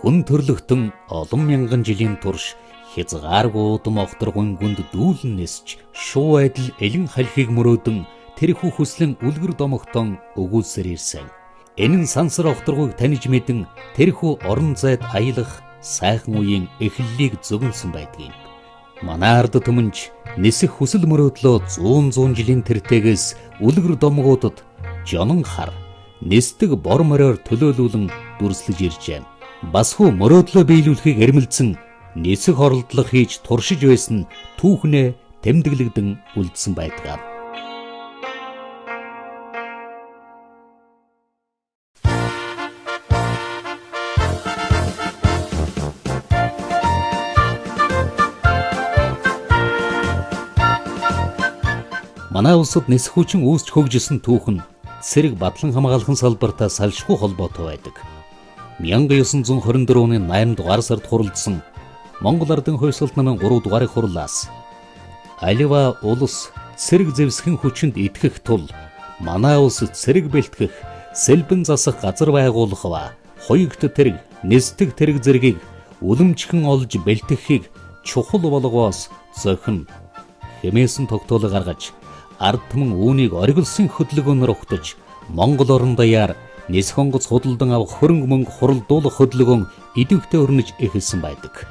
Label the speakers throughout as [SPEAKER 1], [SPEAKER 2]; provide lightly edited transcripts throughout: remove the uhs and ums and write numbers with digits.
[SPEAKER 1] хүн төрлөختөн олон мянган жилийн турш хязгааргүй удам огторгын гүнд дүүлэн нисч шуу айдал элен халхийг мөрөөдөн тэрхүү хүслэн үлгэр домогтон өгүүлсээр ирсэн. Энэ нь сансар огторгүйг таниж мэдэн тэрхүү орон зайд аялах сайхан үеийн эхлэлийг зөгнсөн байдгийг. Манай ард түмэнч нисэх хүсэл мөрөөдлөө 100 жилийн тэртегээс үлгэр домгуудад жонон хар нисдэг бор мориор төлөөлүүлэн дүрслэж иржээ. Басхуу мөрөөдлөө биелүүлэхийг эрмэлзэн нисэх оролдлого хийж туршиж байсан түүхнээ тэмдэглэгдэн үлдсэн байдаг. Манай улсад нисэх хүчин үүсч хөгжсөн түүх нь цэрэг Батлан хамгаалахын салбартаа салшгүй холбоотой байдаг. 1924 оны 8 дугаар сард хурлдсан Монгол Ардын хувьсгалт намын 3 дугаарыг хурлаас аливаа улс цэрэг зэвсхэн хүчинд итгэх тул манай улс цэрэг бэлтгэх, сэлбэн засах газар байгуулах ба хоёрт тэрэг, нисдэг тэрэг зэргийг үлэмжхэн олж бэлтгэхийг чухал болгоос зохино хэмээсэн тогтоолыг гаргаж ард түмэн үүнийг оргилсын хөдөлгөөнөөр ухтаж Монгол орон даяар нисэх онгоц худалдан авах хөрөнгө мөнгө хуралдуулах хөдөлгөөн идэвхтэй өрнөж эхэлсэн байдаг.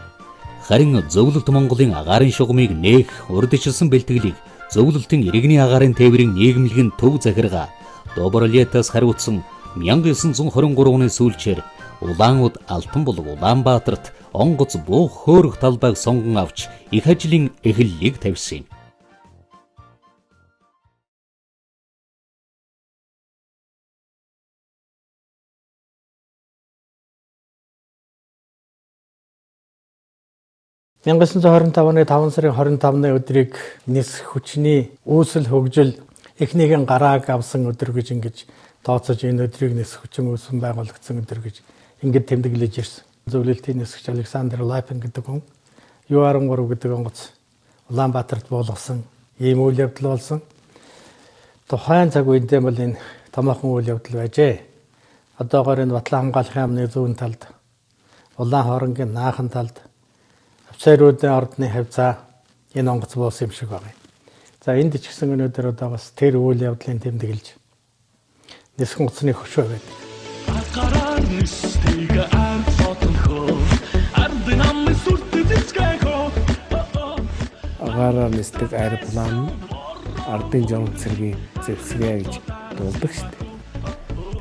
[SPEAKER 1] Харин зөвлөлт Монголын агаарын шугамыг нээх урдчилсан бэлтгэлийг зөвлөлтийн иргэний агаарын тээврийн нийгэмлэгийн төв захиргаа Добролетаас хариуцсан 1923 оны сүүлчээр Улаануд Алтан булаг Улаанбаатарт онгоц буух хөөрөх талбайг сонгон авч их ажлын эхлэлийг тавьсан юм.
[SPEAKER 2] Мянган 1925 оны 5 сарын 25-ны өдрийг нисэх хүчний үүсэл хөгжил эхнийхэн гарааг авсан өдөр гэж ингэж тооцож энэ өдрийг нисэх хүчин үүсгэн байгуулагдсан өдөр гэж ингэж тэмдэглэж ирсэн. Зөвлөлтийн нисгч Александр Лайпен гэдэг хүн U13 гэдэг онгоц Улаанбаатарт буулгасан ийм үйл явдал болсон. Тухайн цаг үедээ бол энэ томоохон үйл явдал байжээ. Одоогоор энэ Батлан хамгаалахын амны зүүн талд, Улаан хоронгийн наахан талд Авцааруудын ордны хавцаа энэ онгоц буусан юм шиг байна. За энд ч гэсэн өнөөдөр одоо бас тэр үйл явдлын тэмдэглэж нисэх утасны хөшөө байдаг.
[SPEAKER 3] Агаараар нисдэг аэроплан ардын жон цэргийн зэвсгээ гэж дуулдаг шүү дээ.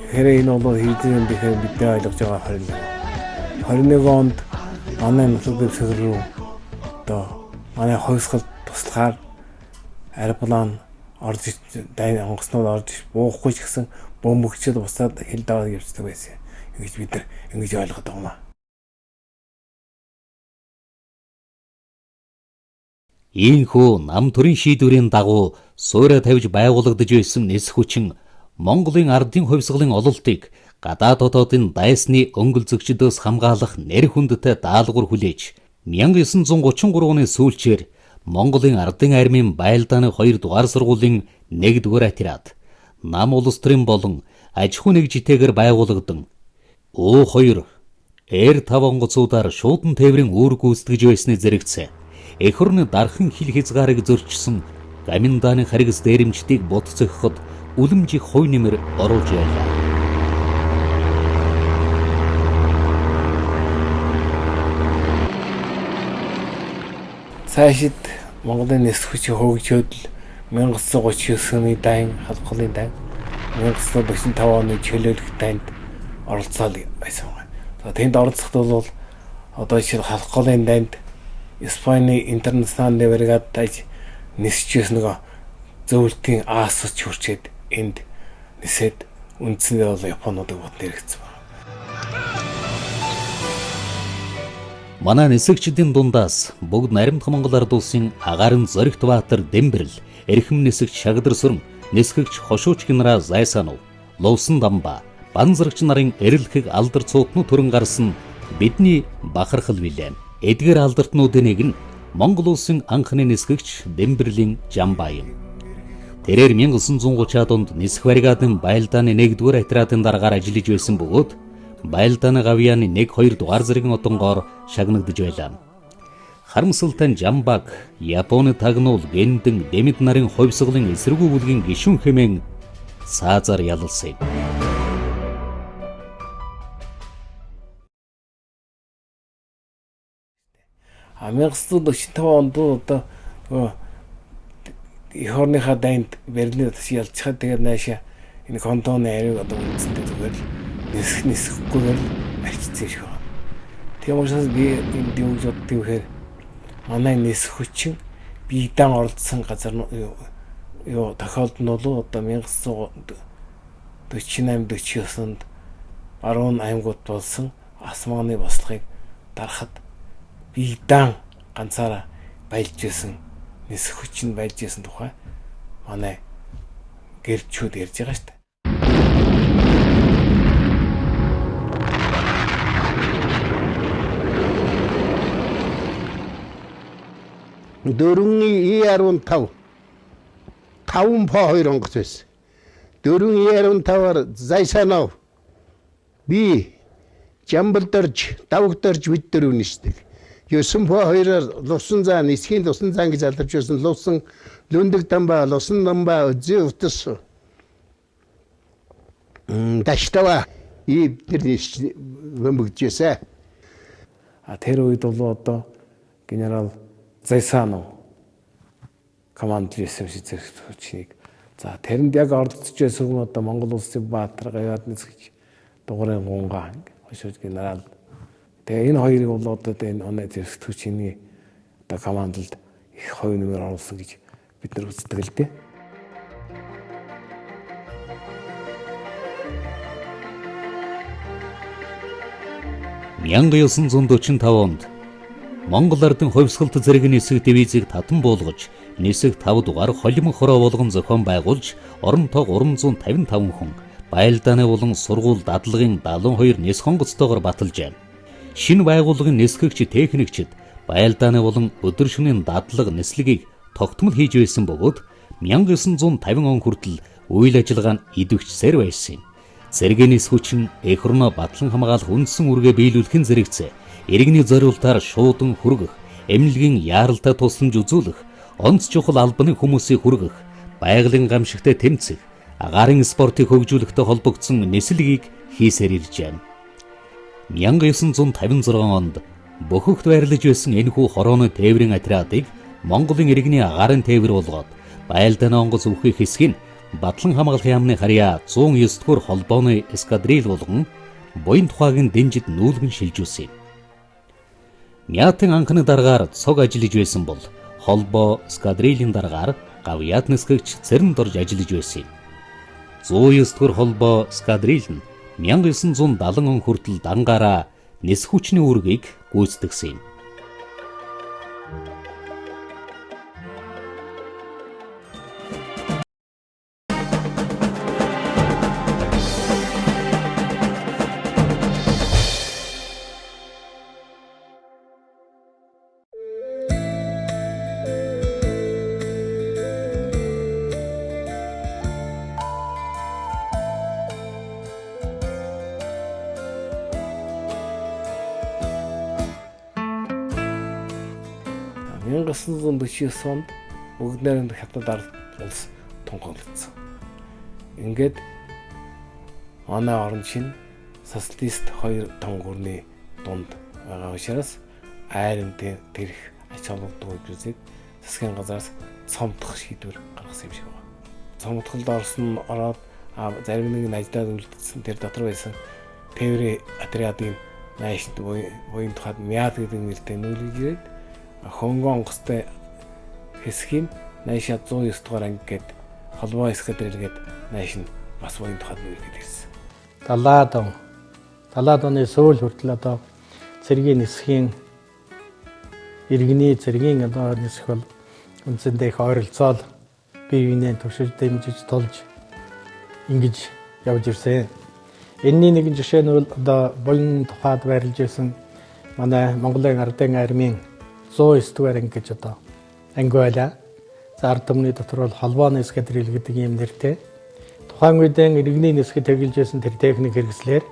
[SPEAKER 3] Тэгэхээр энэ бол хийдэн гэхээр бидний ойлгож байгаа 21 онд манай нутаг дэвсгэр рүү одоо манай хувьсгалд туслахаар аэроплан орж дайн онгоцнууд орж буухгүй ч гэсэн бөмбөгчд бусаад хил даваад явцдаг байсан. Ингэж бид нар ингэж ойлгоод байгаа юм аа.
[SPEAKER 1] Ийхүү нам төрийн шийдвэрийн дагуу суурь тавьж байгуулагдаж байсан нисэх хүчин Монголын ардын хувьсгалын ололтыг гадаад хотоодын дайсны өнгөлзөгчдөөс хамгаалах нэр хүндтэй даалгавар хүлээж 1933 оны сүүлчээр Монголын ардын армийн байлдааны 2 дугаар сургуулийн 1 дугаар отряд нам улс төрийн болон аж ахуй нэгжтэйгээр байгуулагдсан U2 R5 онгоцуудаар шуудан тээврийн үүрэг гүйцэтгэж байсны зэрэгцээ эх орны дархан хил хязгаарыг зөрчсөн гаминдааны харгас дээрэмчдийг бут зохиход үлэмжих хувь нэмэр оруулж байлаа.
[SPEAKER 3] Цаашид Монголын нисэх хүчийн хөгжөөд 1939 оны дайн халдгалын дайн 1945 оны чөлөөлөх дайнд оролцоод байсан байна. Тэнд оролцоход бол одоо жишээ халдгалын дайнд Испани интернационалны бригадад нисэж байсан нөгөө зөвлөлтийн Аасч хүрчээд энд нисээд үндсэндээ бол Японуудыг бод нэрэгдсэн байна.
[SPEAKER 1] Манай нисэгчдийн дундаас бүгд наримт Монгол ард улсын агаарын Зоригт Баатар Дэмбэрэл, эрхэм нисэгч Шагдар Сүрэн, нисгэгч Хошууч генерал Зайсанов, Лувсан Дамба, банзарагч нарын эрэлхэг алдар цуутнууд төрөн гарсан бидний бахархал билээ. Эдгээр алдартнуудын нэг нь Монгол улсын анхны нисгэгч Дэмбэрэлийн Жамбаян. Тэрээр 1930-аад онд нисэх бригадын байлдааны 1-р отрядын дараагаар ажиллаж байсан бөгөөд Байлдааны гавьяаны 1-2 дугаар зэргийн одонгоор шагнагдж байлаа. Харамсалтай Жамбаг, Японы тагнуул Гендэн, Дэмэд нарын хувьсгалын эсэргүү бүлгийн гишүүн хэмээн саазаар ялалсан.
[SPEAKER 3] 1945 онд одоо эх орныхаа дайнд Берлин ялцхаад тэгээд наашаа энэ контоны ариуг одоо үндэстэй зүгээр нисэхгүйгээр арчсан шиг байна. Тийм учраас би энэ юу гэж боддгийг вэхээр манай нисэх хүчин биедан оролцсон газар юу тохиолдол нь бол одоо 1948-49 онд баруун аймагуд болсон османы бослогыг дарахад биедан ганцаараа байлж исэн нисэх хүчин байлж исэн тухай манай гэрчүүд ярьж байгаа шүү дээ.
[SPEAKER 4] Дөрвөн E15 5 по 2 онгоц байсан. Дөрвөн E15-аар Зайсанов би Жамбалдорж, Давгдорж бид дөрөв нисдэг. 9 по 2-аар Лусан заа, Нисхийн Лусан заа гэж алдарч байсан. Лусан, Лүндэг Дамба, Лусан Дамба, Зэ Утас. Даштава тэр вэмбэгжээсэ.
[SPEAKER 3] Тэр үед бол одоо генерал Зайсанов командж байсан зэрэг хүчнийг. За тэрэнд яг оролцож байсан хүн одоо Монгол улсын Баатар Гавьяад нисгэж дугарын гунгаа хошиж генерал. Тэгээ энэ хоёрыг бол одоо энэ оноо зэрэг хүчний одоо командд их хувь нэмэр оруулсан гэж бид нар үздэг л дээ.
[SPEAKER 1] (1945 онд Монгол ардын хувьсгалт зэрэг нисэх дивизийг татан буулгаж, нисэх 5 дугаар холимог хороо болгон зохион байгуулж, оронтой 355 хүн Байлдааны болон сургууль дадлагын 72 нис хонгоцтойгоор баталжээ. Шинэ байгууллагын нисгэгч техникчид Байлдааны болон өдөр шөнийн дадлаг нислэгийг тогтмол хийж байсан бөгөөд 1950 он хүртэл үйл ажиллагаа нь идэвхжсээр байсан юм. Зэргийн нис хүчин эх орноо батлан хамгаалах үндсэн үргээ биелүүлэхин зэрэгцээ иргэний зориултаар шуудан хүргэх, эмнэлгийн яаралтай тусламж үзүүлэх, онц чухал албаны хүмүүсийг хүргэх, байгалийн гамшигтай тэмцэх, агаарын спортыг хөгжүүлэхтэй холбогдсон нислэгийг хийсээр иржээ. 1956 онд бөхөгт байрлаж байсан энэхүү хорооны тээврийн отрядыг Монголын иргэний агаарын тээвэр болгоод Байлдааны онгоц өвхий хэсгийг батлан хамгаалахын яамны харьяа 109 дугаар холбооны эскадрил болгон буян тухайгийн дэнжид нүүлгэн шилжүүлсэн. Мяатын анхны дараагаар цог ажиллаж байсан бол холбоо эскадрилийн дараагаар Гавьяад нисгэгч Цэрэнд орж ажиллаж байсан. 109 дугаар холбоо эскадрил нь 1970 он хүртэл дангаараа нисэх хүчний үүргийг гүйцэтгэсэн юм.
[SPEAKER 3] En 1949 онд бүгд найрамд хятад ард улс тунхаглагдсан. Ингээд манай орн шин социалист хоёр том гүрний дунд байгаа учраас айрын тэрх ач холбогдол үзээд засгийн газраас цомтох шийдвэр гаргасан юм шиг байна. Цомтголд орсон ороод зарим нэгэн ажлаад үлдсэн тэр дотор байсан тээврийн отрядын наашд буян тухайд мяд гэдэг нэртэй нүүлгэж ирээд Хөнгөн онгоцтой хэсгийн наашаа 109 дугаар анги гээд холбоо эскадрилгээд нааш нь бас буян тухайд нүүлгээд ирсэн. 70-аад оны сүүл хүртэл одоо цэргийн нисхийн иргэний цэргийн одоо нисэх бол үндсэндээ их ойролцоол бие биенээ туршиж дэмжиж тулж ингэж явж ирсэн. Энэний нэгэн жишээ нь бол одоо буян тухайд байрлаж байсан манай Монголын ардын армийн 109 дугаар анги гэж одоо анги байлаа. За ард түмний дотор бол холбооны эскадрил гэдэг юм нэртэй. Тухайн үедээ иргэний нисгэд тэглэж байсан тэр техник хэрэгслэр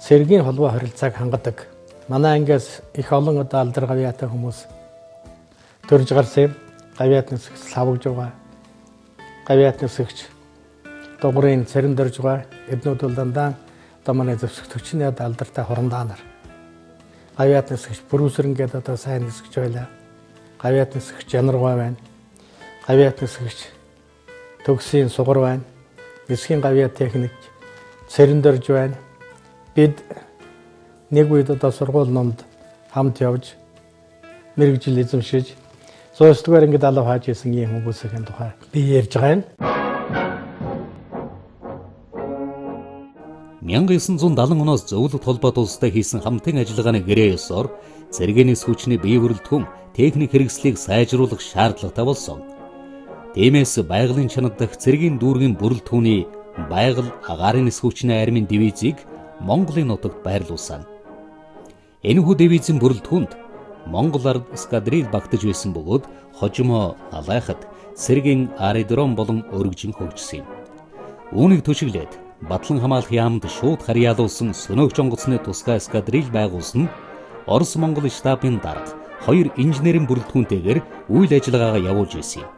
[SPEAKER 2] цэргийн холбоо харилцааг хангадаг. Манай ангиас их олон одоо алдар гавьяатай хүмүүс төрж гарсан юм. Гавьяат нисгч савгж байгаа. Гавьяат нисгч дугрын царин дөрж байгаа. Эднүүд бол дандаа одоо манай зөвсгөгчний алдартай хорондоо нар. Гавьяат нисгч бүрүүсрэн гэдэг одоо сайн нисгч байлаа. Гавьяат нисгч янаргой байна. Гавьяат нисгч төгсийн сугар байна. Нисхийн гавьяат техник царин дөрж байна. Бид нэг үед одоо сургууль номд хамт явж мэрэгжил эзэмшиж 109 дугаар ангид алав хааж исэн ийм хүмүүсийн тухай би ярьж байгаа юм.
[SPEAKER 1] 1970 оноос зөвлөлт холбоот улстай хийсэн хамтын ажиллагааны гэрээ ёсоор цэргийн нисхүүчний бие бүрэлдэхүүн техник хэрэгслийг сайжруулах шаардлагатай болсон. Тиймээс байгалийн чанар дахь цэргийн дүүргийн бүрэлдэхүүний байгаль агаарын нисхүүчний армийн дивизийг Монголын нутагт байрлуулсан. Энэхүү дивизийн бүрэлдэхүүнд Монгол ард эскадрил багтаж байсан бөгөөд хожимо алайхад цэргийн аэродром болон өргөжин хөгжсөн юм. Үүнийг төшөглөөд Батлан хамгаалах яамд шууд харьяалуулсан сөнөөгч онгоцны тусгай эскадрил байгуулсан Орос Монгол штабын дарга 2 инженерийн бүрэлдэхүүнтэйгээр үйл ажиллагаагаа явуулж ирсэн юм.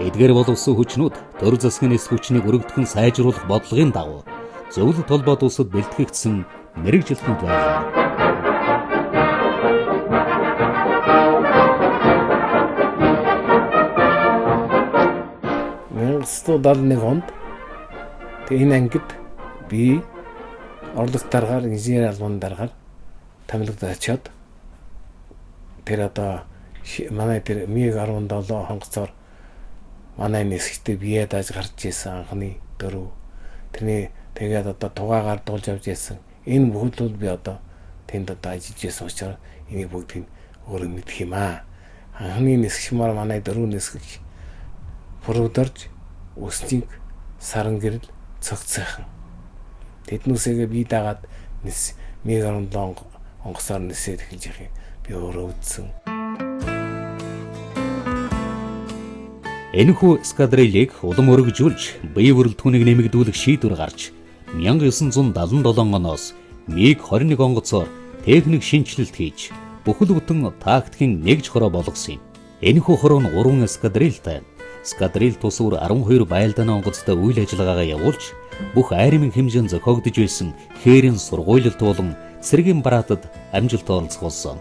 [SPEAKER 1] Эдгээр боловсон хүчнүүд төр засгийн эс хүчнийг өргөдөхөн сайжруулах бодлогын дагуу зөвлөлт холбоот улсад бэлтгэгдсэн мэрэгжилтнүүд байлаа.
[SPEAKER 3] 1971 онд энэ ангид би орлогч даргаар инженер албаны даргаар томилогдож очиод тэр одоо манай тэр МиГ-17 хонгоцоор манай нисгчтэй бие дааж гарч ирсэн анхны дөрөв. Тэрний тэгээд одоо тугаагаар дуулж явж ирсэн. Энэ бүхэл би одоо тэнд одоо ажиллаж ирсэн учраас энийг бүгдийг өөрөө мэдэх юм аа. Анхны нисгчмаар манай дөрөв нисгч бүрдэрж өснийг саран гэрэл цогцойхон. Тэднүүсээ би дагаад МиГ-17 онгоцоор нисээд эхэлж явах юм. Би өөрөө үзсэн.
[SPEAKER 1] Энэхүү эскадрилийг улам өргөжүүлж бие бүрэлдэхүүнийг нэмэгдүүлэх шийдвэр гарч 1977 оноос МиГ-21 онгоцоор техник шинжилэлт хийж бүхэл бүтэн тактикийн нэгж хороо болгосон юм. Энэхүү хороо нь 3 эскадрилтай эскадрил тусвар 12 байлдааны онгоцтой үйл ажиллагаагаа явуулж бүх айрмын хэмжээнд зохиогдож байсан хээрийн сургуйлалт болон цэргийн бараатад амжилттай оролцох болсон.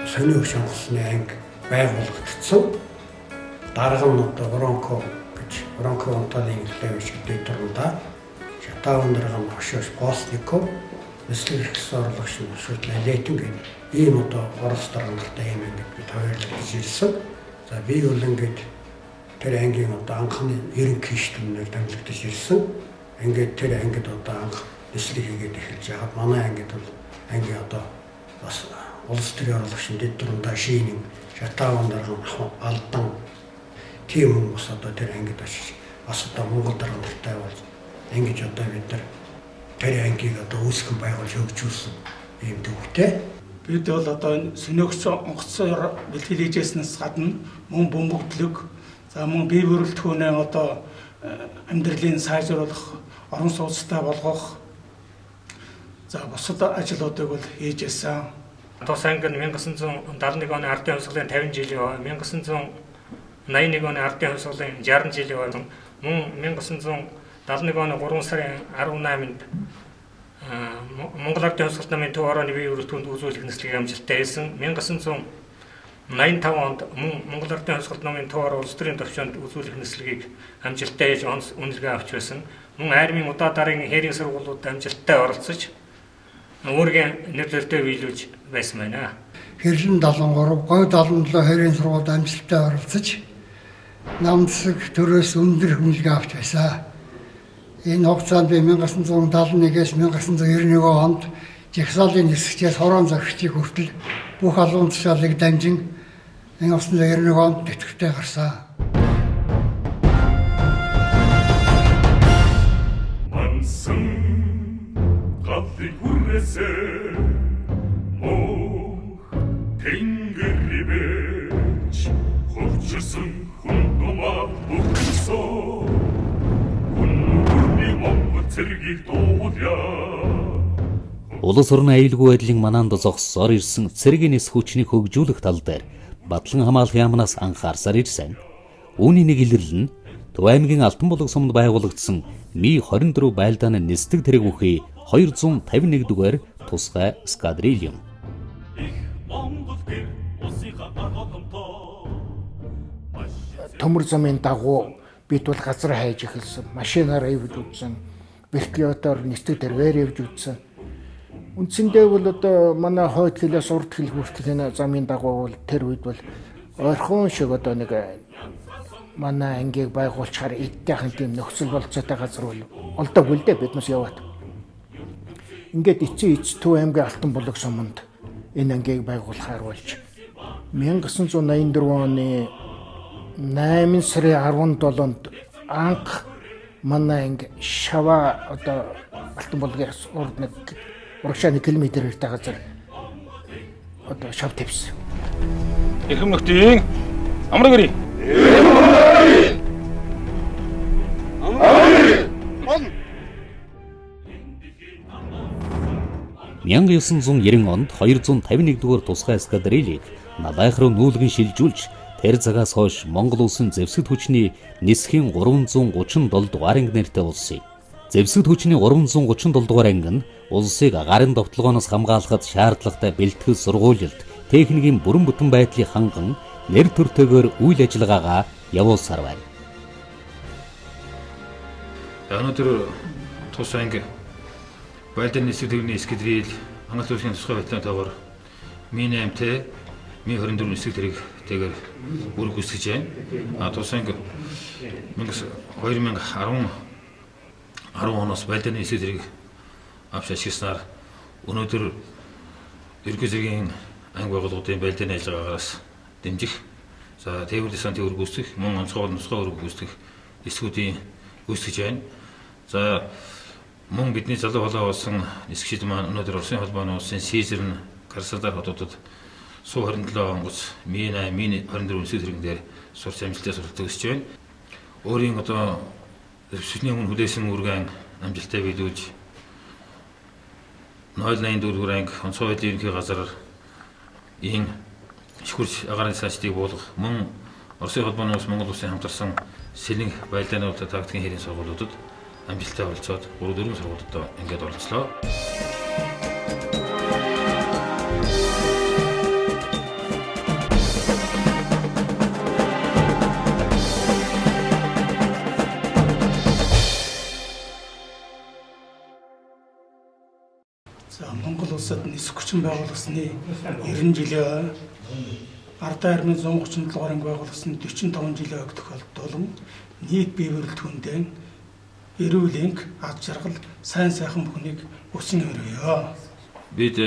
[SPEAKER 5] Сөнөөгч онгоцны анги байгуулагдсан. Дарга нь одоо Воронко гэж Воронко онтооны инглиш дэвтэрнда Шатаун дарга нь Хошош Постников нэслэг хэрэгс орлогч нь шууд Лейтен гэх ийм одоо Орос даргатай юм ингээд бид хоёрлаж ирсэн. За би бол ингээд тэр ангийн одоо анхны ерөнхий штабнаар дамжигдаж ирсэн. Ингээд тэр ангид одоо анх нэслэг хийгээд эхэлж байгаа. Манай ангид бол анги одоо бас улс төрийн орлогч дэвтэрнда шийнэн Шатаун дарга алдан тийм хүмүүс одоо тэр ангид очиж бас одоо Монгол даргатай болж ингэж одоо бид нар тэр ангийг одоо үүсгэн байгуулж хөгжүүлсэн юм төвхтэй.
[SPEAKER 6] Бид бол одоо сөнөөгч онгоцоор бэлтгэл хийжсэнээс гадна мөн бөмбөгдлөг, за мөн бие бүрэлдэхүүнээ одоо амьдралын сайжруулах, орон сууцтай болгох, за бусад ажлуудыг бол хийжсэн.
[SPEAKER 7] Тус анги нь 1971 оны ардын хувьсгалын 50 жилийн 1981 оны ардын хувьсгалын 60 жилийн мөн 1971 оны 3 сарын 18-нд Монгол Ардын хувьсгалт намын төв хорооны бие бүрэлдэхүүнд үзүүлэх нислэгийг амжилттай хийсэн. 1985 онд Монгол Ардын хувьсгалт намын төв хороо улс төрийн төвчөнд үзүүлэх нислэгийг амжилттай хийж үнэлгээ авч байсан. Мөн армийн удаа дарын хээрийн сургуулиуд амжилттай оролцож өөрийн нэр төртөө биелүүлж байсан байна.
[SPEAKER 8] Хэрлэн 73, Говь 77 хээрийн сургуульд амжилттай оролцож намцэг төрөөс өндөр хүнлэг авч байсан. Энэ хугацаанд би 1971-ээс 1991 онд Жагсаалын нисгчээс хорон зохицыг хүртэл бүх алуун тушаалыг дамжин 1991 онд тэтгэвртэй гарсан.
[SPEAKER 9] Мансан гади хүрээсээ мох тэнгэрибэж хөвчсөн хүн тумаа бүгдсоо Монгол цэргийг дуудъя.
[SPEAKER 1] Улс орны аюулгүй байдлын манаанд зогссоор ирсэн цэргийн нис хүчнийг хөгжүүлэх тал дээр Батлан хамгаалах яамнаас анхаарсаар ирсэн. Үүний нэг илэрлэл нь Төв аймгийн Алтан булаг сумд байгуулагдсан Ми-24 байлдааны нисдэг тэрэг бүхий 251 дугаар тусгай эскадрильон.
[SPEAKER 10] Төмөр замын дагуу бид бол газар хайж эхэлсэн. Машинаар явж үзсэн. Вертолетоор нисдэг тэргээр явж үзсэн. Үндсэндээ бол одоо манай хойд хилээс урд хил хүртэл энэ замын дагуу бол тэр үед бол ойрхон шиг одоо нэг манай ангийг байгуулчихаар эдтэйхэн тийм нөхцөл болцоотой газар бол олдоогүй л дээ биднээс яваад. Ингээд эцэг Төв аймгийн Алтан булаг суманд энэ ангийг байгуулахаар болж 1984 оны 8 сарын 17-нд анх манай анги Шава одоо Алтан булгийн урд нэг урагшаа 1 км өртөө газар одоо шав тавьсан.
[SPEAKER 11] Эрхэм нөхдийн амраг өрий.
[SPEAKER 1] 1990 онд 251 дугаар тусгай эскадрильийг Надайх руу нүүлгэн шилжүүлж тэр цагаас хойш Монгол улсын зэвсэгт хүчний нисхийн 337 дугаар анги нэртэй улсыг. Зэвсэгт хүчний 337 дугаар анги нь улсыг гарын довтлогооноос хамгаалахад шаардлагатай бэлтгэл сургуульд техникийн бүрэн бүтэн байдлыг ханган нэр төртэйгээр үйл ажиллагаагаа явуулсаар байна.
[SPEAKER 11] Өнөөдөр тус анги байлдааны нисдэг тэрэгний эскадриль хангалтын тусгай байдлаатайгаар Ми-8-тэй Ми-24 нисдэг тэрэгтэйгээр бүр гүйцэтгэж байна. Тус анги 2010 оноос байлдааны нисдэг тэрэг авч ашигласнаар өнөөдөр ерөнхий зэргийн анги байгууллагын байлдааны ажиллагаагаас дэмжих, за тээвэр десантын үүрэг гүйцэтгэх, мөн онцгой нусгай үүрэг гүйцэтгэх эсгүүдийн гүйцэтгэж байна. За мөн бидний залуу холоо болсон нисгчид маань өнөөдөр Оросын холбооны улсын Сизерн Краснодар хотуудад суу 27 онгоц Ми-8, Ми-24 нисдэг тэрэгэн дээр сурч амжилттай суралцах өсөж байна. Өөрийн одоо сүсний өмнө хүлээсэн үүргэн амжилттай биелүүлж 084 дугаар анги онцгой байдлын ерөнхий газар ийн шүрч агарын цаашдыг буулгах, мөн Оросын холбооны улс Монгол улсын хамтарсан Сэлэнг байлдааны тактикийн хэрийн сургуулиудад амжилттай оролцоод 3-4 сургуулиудад ингээд оролцлоо.
[SPEAKER 6] За Монгол улсад нисэх хүчин байгуулагдсны 90 жилийн Ардаа армийн 137 дугаар анги байгуулагдсны 45 жилийн ог тохиолдолд нийт бие бүрэлдэхүүндээ эрүүл энх, ад жаргал, сайн сайхан бүхнийг өсөн өрөөё.
[SPEAKER 11] Бид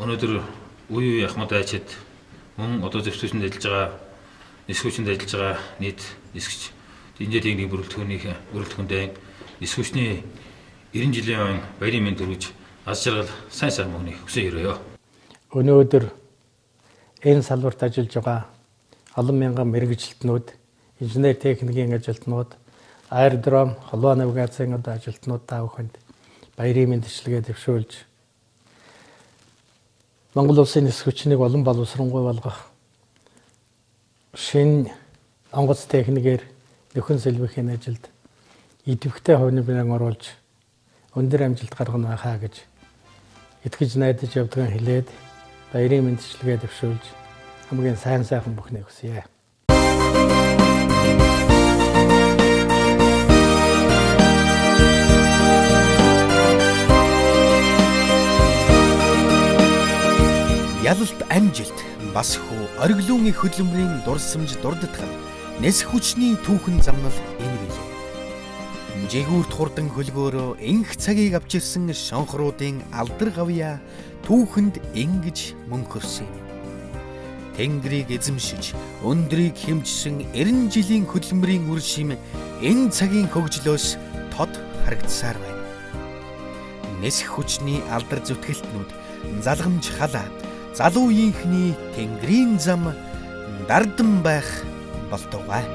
[SPEAKER 11] өнөөдөр үе үе ахмад айчид мөн одоо зэвсгчэнд ажиллаж байгаа, нисгүүчэнд ажиллаж байгаа нийт нисгч дэнжээ техникийн бүрэлдэхүүндээ нисгүүчний 90 жилийн баярын мэнд төрөж ад жаргал, сайн сайхан бүхнийг өсөн өрөөё.
[SPEAKER 2] Өнөөдөр энэ салбарт ажиллаж байгаа олон мянган мэргэжилтнүүд, инженер техникийн ажилтнууд, аэродром, холбоо навигацийн ажилтнууд та бүхэнд баярын мэндчилгээ дэвшүүлж Монгол улсын нисэх хүчнийг олон боловсронгуй болгох шинэ онгоц техникээр нөхөн сэлбэхийн ажилд идэвхтэй хувь нэмрээ оруулж өндөр амжилт гаргана хаа гэж итгэж найдаж явдгаа хэлээд баярын мэндчилгээ дэвшүүлж хамгийн сайн сайхан бүхнийг хүсье.
[SPEAKER 12] Ялалт амжилт бас хүү ориглон их хөдөлмөрийн дурсамж дурддах нь нэс хүчний түүхэн замнал энэ билээ. Жигүүрт хурдан хөлбөөрөө энх цагийг авч ирсэн шонхруудын алдар гавья түүхэнд ингэж мөнхөрсөн юм. Тэнгэрийг эзэмшиж өндрийг хэмжсэн 90 жилийн хөдөлмөрийн үр шим энэ цагийн хөгжлөөс тод харагдсаар байна. Нэс хүчний алдар зүтгэлтнүүд залгамж халаа залуу инхний тэнгэрийн зам дардан байх болтугай.